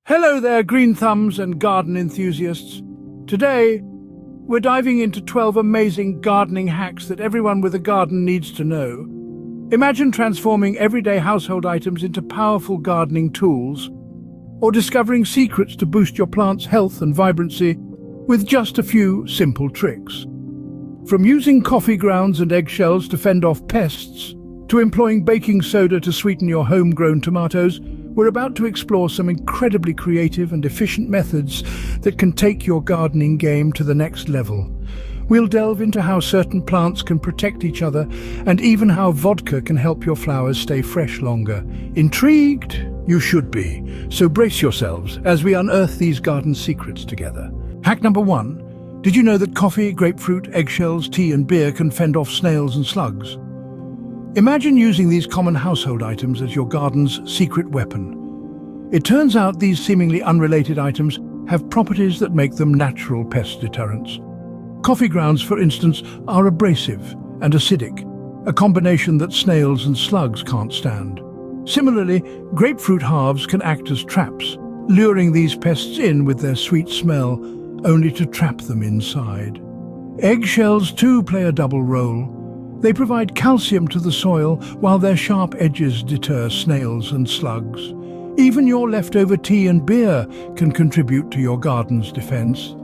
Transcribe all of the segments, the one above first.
Hello there, green thumbs and garden enthusiasts. Today, we're diving into 12 amazing gardening hacks that everyone with a garden needs to know. Imagine transforming everyday household items into powerful gardening tools, or discovering secrets to boost your plant's health and vibrancy with just a few simple tricks. From using coffee grounds and eggshells to fend off pests, to employing baking soda to sweeten your homegrown tomatoes, we're about to explore some incredibly creative and efficient methods that can take your gardening game to the next level. We'll delve into how certain plants can protect each other and even how vodka can help your flowers stay fresh longer. Intrigued? You should be. So brace yourselves as we unearth these garden secrets together. Hack number 1. Did you know that coffee, grapefruit, eggshells, tea and beer can fend off snails and slugs? Imagine using these common household items as your garden's secret weapon. It turns out these seemingly unrelated items have properties that make them natural pest deterrents. Coffee grounds, for instance, are abrasive and acidic, a combination that snails and slugs can't stand. Similarly, grapefruit halves can act as traps, luring these pests in with their sweet smell, only to trap them inside. Eggshells too play a double role. They provide calcium to the soil while their sharp edges deter snails and slugs. Even your leftover tea and beer can contribute to your garden's defense.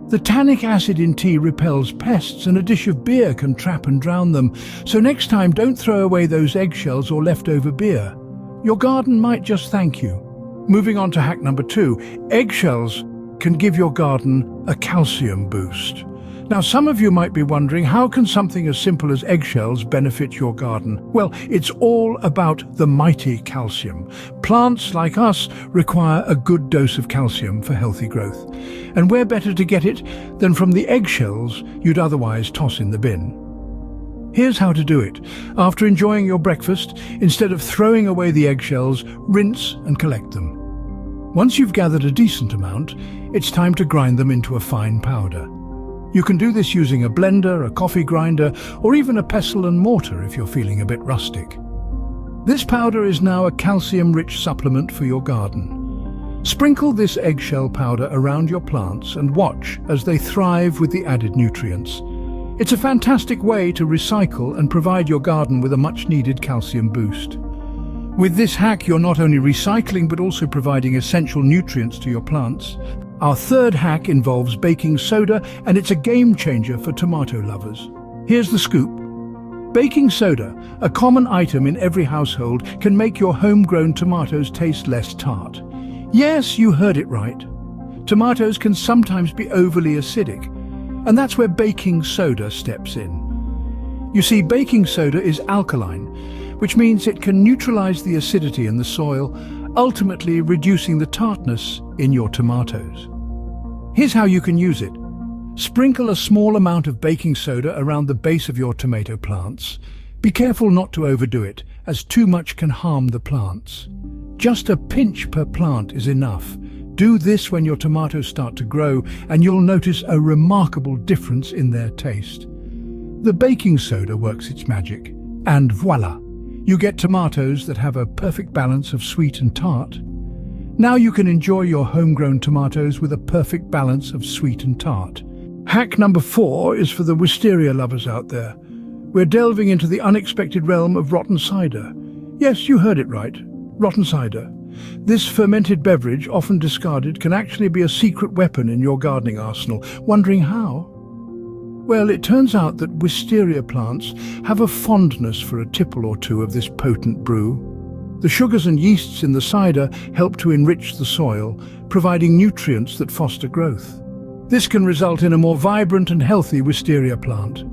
The tannic acid in tea repels pests, and a dish of beer can trap and drown them. So next time, don't throw away those eggshells or leftover beer. Your garden might just thank you. Moving on to hack number 2, eggshells can give your garden a calcium boost. Now, some of you might be wondering, how can something as simple as eggshells benefit your garden? Well, it's all about the mighty calcium. Plants like us require a good dose of calcium for healthy growth. And where better to get it than from the eggshells you'd otherwise toss in the bin? Here's how to do it. After enjoying your breakfast, instead of throwing away the eggshells, rinse and collect them. Once you've gathered a decent amount, it's time to grind them into a fine powder. You can do this using a blender, a coffee grinder, or even a pestle and mortar if you're feeling a bit rustic. This powder is now a calcium-rich supplement for your garden. Sprinkle this eggshell powder around your plants and watch as they thrive with the added nutrients. It's a fantastic way to recycle and provide your garden with a much-needed calcium boost. With this hack, you're not only recycling but also providing essential nutrients to your plants. Our third hack involves baking soda, and it's a game changer for tomato lovers. Here's the scoop. Baking soda, a common item in every household, can make your homegrown tomatoes taste less tart. Yes, you heard it right. Tomatoes can sometimes be overly acidic, and that's where baking soda steps in. You see, baking soda is alkaline, which means it can neutralize the acidity in the soil, ultimately reducing the tartness in your tomatoes. Here's how you can use it. Sprinkle a small amount of baking soda around the base of your tomato plants. Be careful not to overdo it, as too much can harm the plants. Just a pinch per plant is enough. Do this when your tomatoes start to grow, and you'll notice a remarkable difference in their taste. The baking soda works its magic, and voila! You get tomatoes that have a perfect balance of sweet and tart. Now you can enjoy your homegrown tomatoes with a perfect balance of sweet and tart. Hack number 4 is for the wisteria lovers out there. We're delving into the unexpected realm of rotten cider. Yes, you heard it right. Rotten cider. This fermented beverage, often discarded, can actually be a secret weapon in your gardening arsenal. Wondering how? Well, it turns out that wisteria plants have a fondness for a tipple or two of this potent brew. The sugars and yeasts in the cider help to enrich the soil, providing nutrients that foster growth. This can result in a more vibrant and healthy wisteria plant.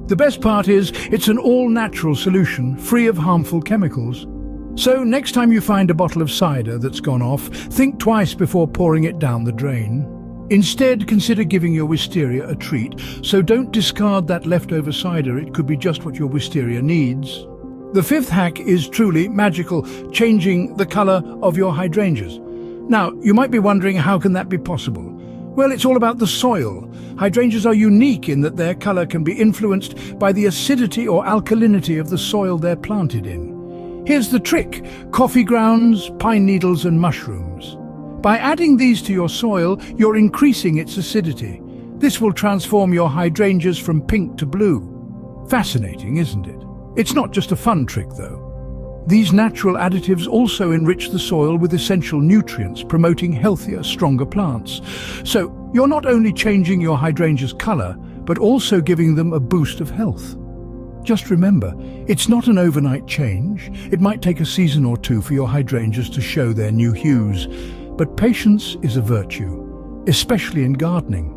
The best part is, it's an all-natural solution, free of harmful chemicals. So next time you find a bottle of cider that's gone off, think twice before pouring it down the drain. Instead, consider giving your wisteria a treat, so don't discard that leftover cider. It could be just what your wisteria needs. The 5th hack is truly magical, changing the color of your hydrangeas. Now, you might be wondering, how can that be possible? Well, it's all about the soil. Hydrangeas are unique in that their color can be influenced by the acidity or alkalinity of the soil they're planted in. Here's the trick: coffee grounds, pine needles and mushrooms. By adding these to your soil, you're increasing its acidity. This will transform your hydrangeas from pink to blue. Fascinating, isn't it? It's not just a fun trick, though. These natural additives also enrich the soil with essential nutrients, promoting healthier, stronger plants. So, you're not only changing your hydrangea's color, but also giving them a boost of health. Just remember, it's not an overnight change. It might take a season or two for your hydrangeas to show their new hues. But patience is a virtue, especially in gardening.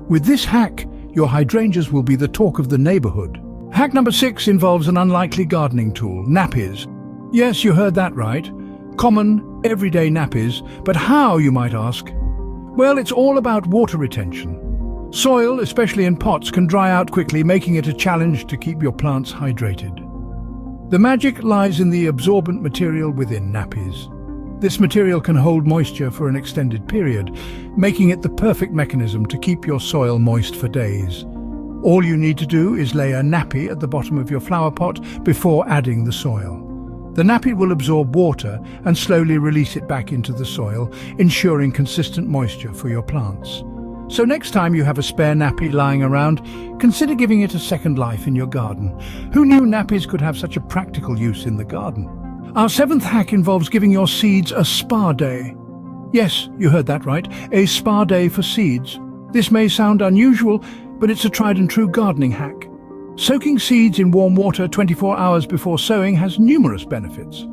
With this hack, your hydrangeas will be the talk of the neighborhood. Hack number 6 involves an unlikely gardening tool, nappies. Yes, you heard that right. Common, everyday nappies. But how, you might ask? Well, it's all about water retention. Soil, especially in pots, can dry out quickly, making it a challenge to keep your plants hydrated. The magic lies in the absorbent material within nappies. This material can hold moisture for an extended period, making it the perfect mechanism to keep your soil moist for days. All you need to do is lay a nappy at the bottom of your flower pot before adding the soil. The nappy will absorb water and slowly release it back into the soil, ensuring consistent moisture for your plants. So next time you have a spare nappy lying around, consider giving it a second life in your garden. Who knew nappies could have such a practical use in the garden? Our 7th hack involves giving your seeds a spa day. Yes, you heard that right, a spa day for seeds. This may sound unusual, but it's a tried and true gardening hack. Soaking seeds in warm water 24 hours before sowing has numerous benefits.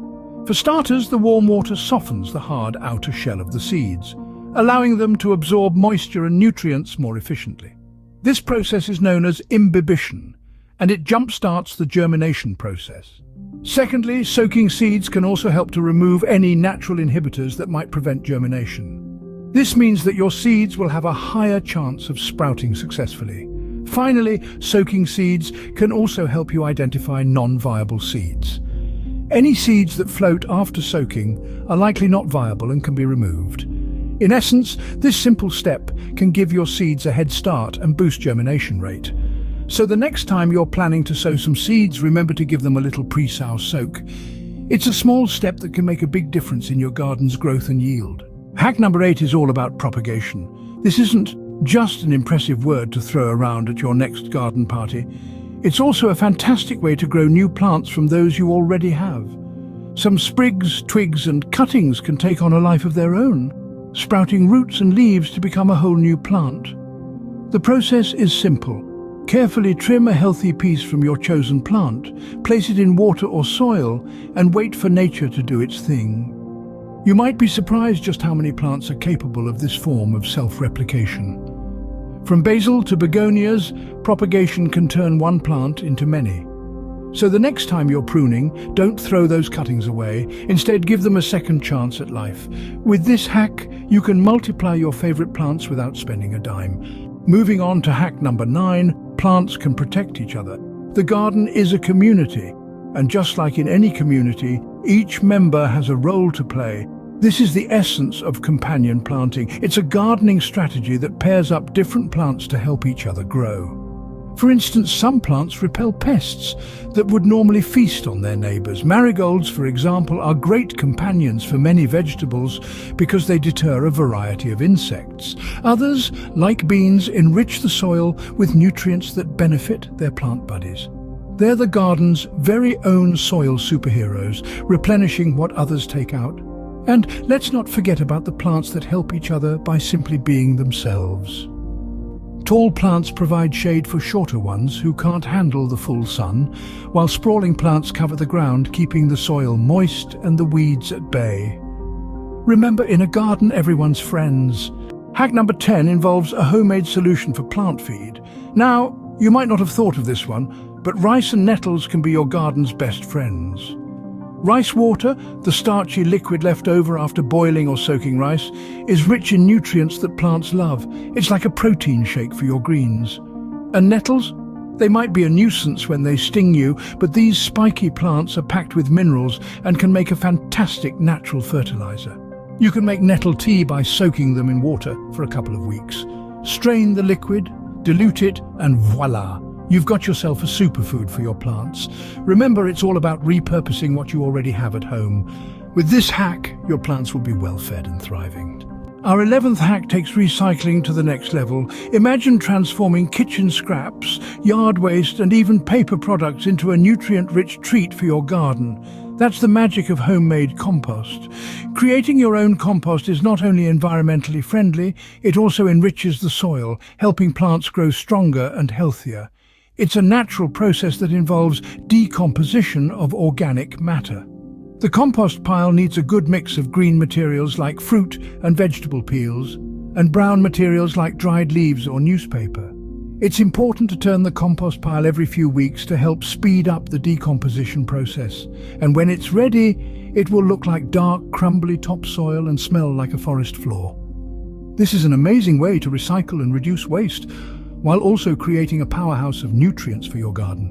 For starters, the warm water softens the hard outer shell of the seeds, allowing them to absorb moisture and nutrients more efficiently. This process is known as imbibition, and it jump-starts the germination process. Secondly, soaking seeds can also help to remove any natural inhibitors that might prevent germination. This means that your seeds will have a higher chance of sprouting successfully. Finally, soaking seeds can also help you identify non-viable seeds. Any seeds that float after soaking are likely not viable and can be removed. In essence, this simple step can give your seeds a head start and boost germination rate. So the next time you're planning to sow some seeds, remember to give them a little pre-sow soak. It's a small step that can make a big difference in your garden's growth and yield. Hack number 8 is all about propagation. This isn't just an impressive word to throw around at your next garden party. It's also a fantastic way to grow new plants from those you already have. Some sprigs, twigs and cuttings can take on a life of their own, sprouting roots and leaves to become a whole new plant. The process is simple. Carefully trim a healthy piece from your chosen plant, place it in water or soil, and wait for nature to do its thing. You might be surprised just how many plants are capable of this form of self-replication. From basil to begonias, propagation can turn one plant into many. So the next time you're pruning, don't throw those cuttings away. Instead, give them a second chance at life. With this hack, you can multiply your favorite plants without spending a dime. Moving on to hack number 9, plants can protect each other. The garden is a community, and just like in any community, each member has a role to play. This is the essence of companion planting. It's a gardening strategy that pairs up different plants to help each other grow. For instance, some plants repel pests that would normally feast on their neighbors. Marigolds, for example, are great companions for many vegetables because they deter a variety of insects. Others, like beans, enrich the soil with nutrients that benefit their plant buddies. They're the garden's very own soil superheroes, replenishing what others take out. And let's not forget about the plants that help each other by simply being themselves. Tall plants provide shade for shorter ones who can't handle the full sun, while sprawling plants cover the ground, keeping the soil moist and the weeds at bay. Remember, in a garden, everyone's friends. Hack number 10 involves a homemade solution for plant feed. Now, you might not have thought of this one, but rice and nettles can be your garden's best friends. Rice water, the starchy liquid left over after boiling or soaking rice, is rich in nutrients that plants love. It's like a protein shake for your greens. And nettles? They might be a nuisance when they sting you, but these spiky plants are packed with minerals and can make a fantastic natural fertilizer. You can make nettle tea by soaking them in water for a couple of weeks. Strain the liquid, dilute it, and voila! You've got yourself a superfood for your plants. Remember, it's all about repurposing what you already have at home. With this hack, your plants will be well fed and thriving. Our 11th hack takes recycling to the next level. Imagine transforming kitchen scraps, yard waste, and even paper products into a nutrient-rich treat for your garden. That's the magic of homemade compost. Creating your own compost is not only environmentally friendly, it also enriches the soil, helping plants grow stronger and healthier. It's a natural process that involves decomposition of organic matter. The compost pile needs a good mix of green materials like fruit and vegetable peels, and brown materials like dried leaves or newspaper. It's important to turn the compost pile every few weeks to help speed up the decomposition process. And when it's ready, it will look like dark, crumbly topsoil and smell like a forest floor. This is an amazing way to recycle and reduce waste, while also creating a powerhouse of nutrients for your garden.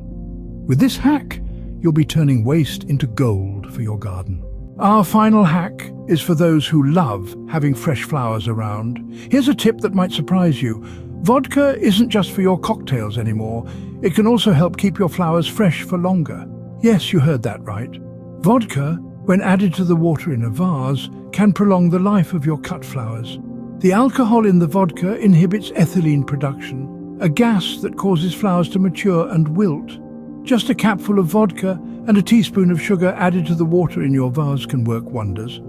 With this hack, you'll be turning waste into gold for your garden. Our final hack is for those who love having fresh flowers around. Here's a tip that might surprise you. Vodka isn't just for your cocktails anymore. It can also help keep your flowers fresh for longer. Yes, you heard that right. Vodka, when added to the water in a vase, can prolong the life of your cut flowers. The alcohol in the vodka inhibits ethylene production, a gas that causes flowers to mature and wilt. Just a capful of vodka and a teaspoon of sugar added to the water in your vase can work wonders.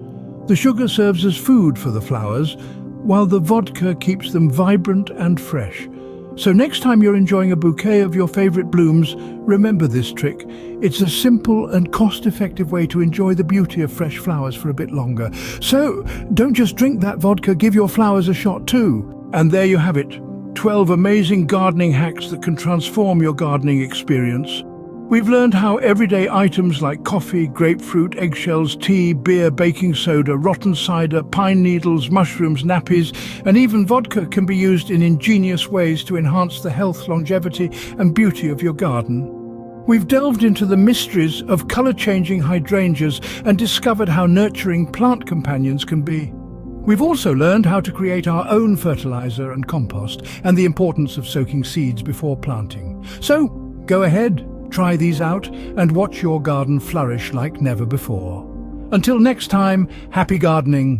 The sugar serves as food for the flowers, while the vodka keeps them vibrant and fresh. So next time you're enjoying a bouquet of your favorite blooms, remember this trick. It's a simple and cost-effective way to enjoy the beauty of fresh flowers for a bit longer. So don't just drink that vodka, give your flowers a shot too. And there you have it, 12 amazing gardening hacks that can transform your gardening experience. We've learned how everyday items like coffee, grapefruit, eggshells, tea, beer, baking soda, rotten cider, pine needles, mushrooms, nappies, and even vodka can be used in ingenious ways to enhance the health, longevity, and beauty of your garden. We've delved into the mysteries of color-changing hydrangeas and discovered how nurturing plant companions can be. We've also learned how to create our own fertilizer and compost, and the importance of soaking seeds before planting. So, go ahead. Try these out and watch your garden flourish like never before. Until next time, happy gardening.